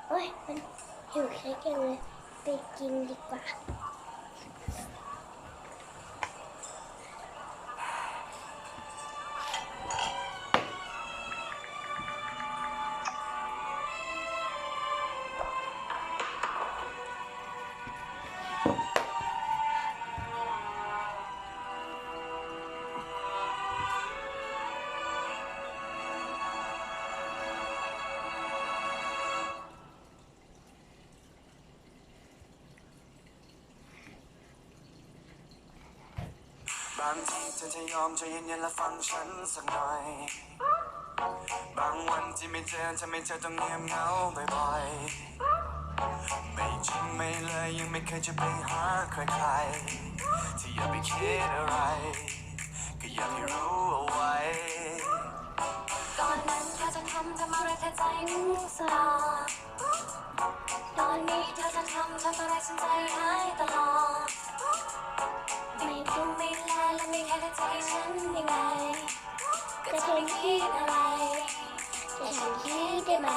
โอ้ยมันหิวเค้กกันเลยไปกินดีกว่าบางทีเธอจะยอมใจเย็นๆและฟังฉันสักหน่อยบางวันที่ไม่เจอทำให้เธอต้องเงียบเหงาบ่อยๆไม่จริงไม่เลยยังไม่เคยจะไปหาใครๆที่อย่าไปคิดอะไรก็อยากให้รู้เอาไว้ก่อนนั้นเธอจะทำอะไรเธอใจมุ่งสลาตอนนี้เธอจะทำอะไรฉันใจหายตลอดไม่ดูไม่แลและไม่แค่ใจฉันยังไงก็เธอไม่คิดอะไรแต่ฉันคิดได้ไหม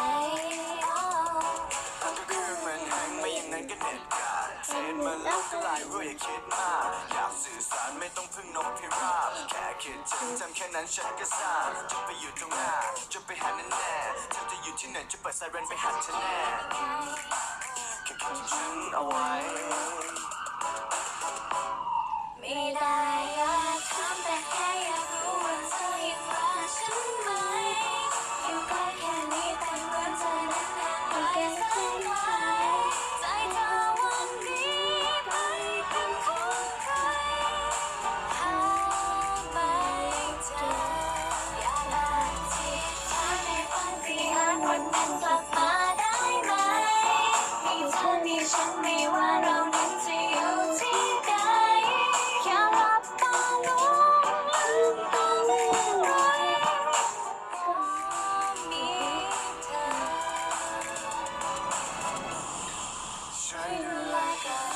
ก็คือมันแห้งไม่อย่างนั้นก็เด็ดขาดเศษมันลบก็ลายรู้อย่าคิดมากอยากสื่อสารไม่ต้องพึ่งนกพิราบแค่คิดถึงจำแค่นั้นฉันก็ทราบจะไปอยู่ตรงหน้าจะไปหาแน่ๆเธอจะอยู่ที่ไหนจะเปิดไซเรนไปหาเธอแน่แค่คิดถึงฉันเอาไว้ไม่ได้อยากถามแต่แค่อยากรู้ว่าเธอยังรักฉันไหมอยู่ใกล้แค่นี้แต่เหมือนเธอนั้นนานไกลแสนไกลใจเธอวันนี้ไปเป็นของใครหาไม่เจออยากอธิษฐานให้ปาฏิหาริย์วันนั้นกลับมาได้ไหมมีเธอมีฉันไม่ว่าเรานั้นจะอยู่ที่ใดแค่หลับตาลงลืมตาเมื่อไรก็มีเธอช่วยดูดูแล แลกัน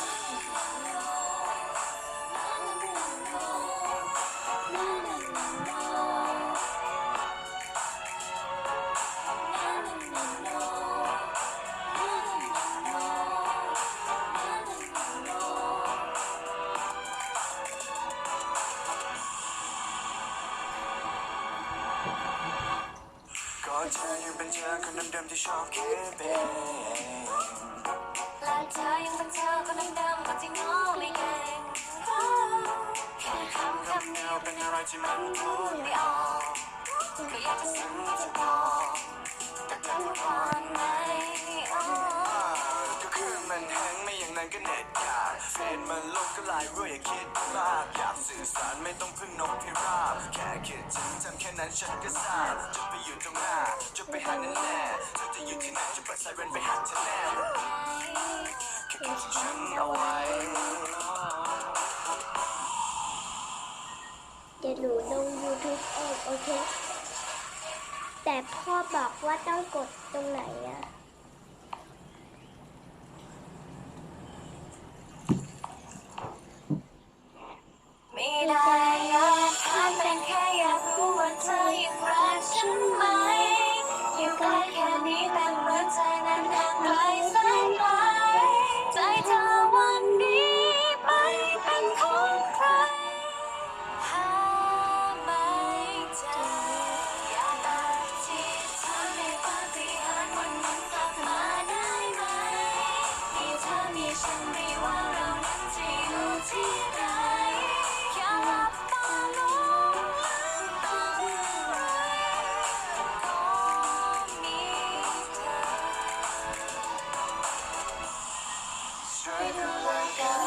ก็เธอยังเป็นเธอคนเดิมๆที่ชอบคิดไปเอง และเธอยังเป็นเธอคนเดิมๆคนที่ง้อไม่เก่งแค่คำเดียเดียว ว เป็นอะไรที่มันพูดไม่ออก ก็อยากจะซึ้งจะบอกแต่เธอจะผ่านไหมก็คือมันแห้งไม่อย่างนั้นก็เน็ตขาดเฟซมันลบก็ลายรู้อย่าคิดมากอยากสื่อสารไม่ต้องพึ่งนกพิราบแค่คิดถึงจำแค่นั้นฉันก็ทราบจะไปอยู่ตรงหน้าจะไปหาแน่ๆเธอจะอยู่ที่ไหนจะเปิดไซเรนไปหาเธอแน่แค่คิดถึงฉันเอาไว้ เดี๋ยวหนูลง YouTube เองโอเคแต่พ่อบอกว่าต้องกดตรงไหนอะไม่ได้อยากถามแต่แค่อยากรู้ว่าเธอยังรักฉันไหมอยู่ใกล้แค่นี้แต่เหมือนใจนั้นห่างไกลแสนไกลใจเธอวันนี้ไปเป็นของใครหาไม่เจออยากอธิษฐานให้ปาฏิหาริย์วันนั้นกลับมาได้ไหมมีเธอมีฉันไม่ว่าเรานั้นจะอยู่ที่ใดแค่หลับตาลงลืมตาเมื่อไรก็มีเธอช่วยดูแลกัน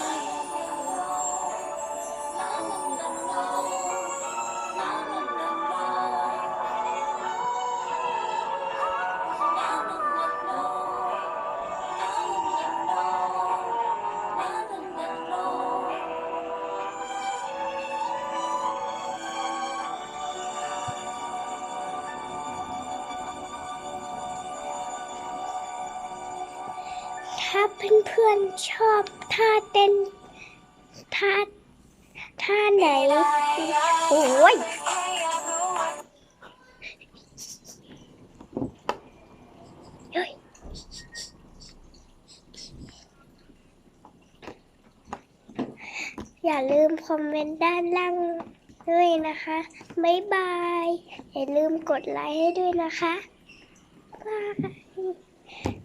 ถ้าเพื่อนๆชอบท่าเต้นท่าท่าไหนโอ้ยเฮ้ย อย่าลืมคอมเมนต์ด้านล่างด้วยนะคะ บ๊ายบาย อย่าลืมกดไลค์ให้ด้วยนะคะ บาย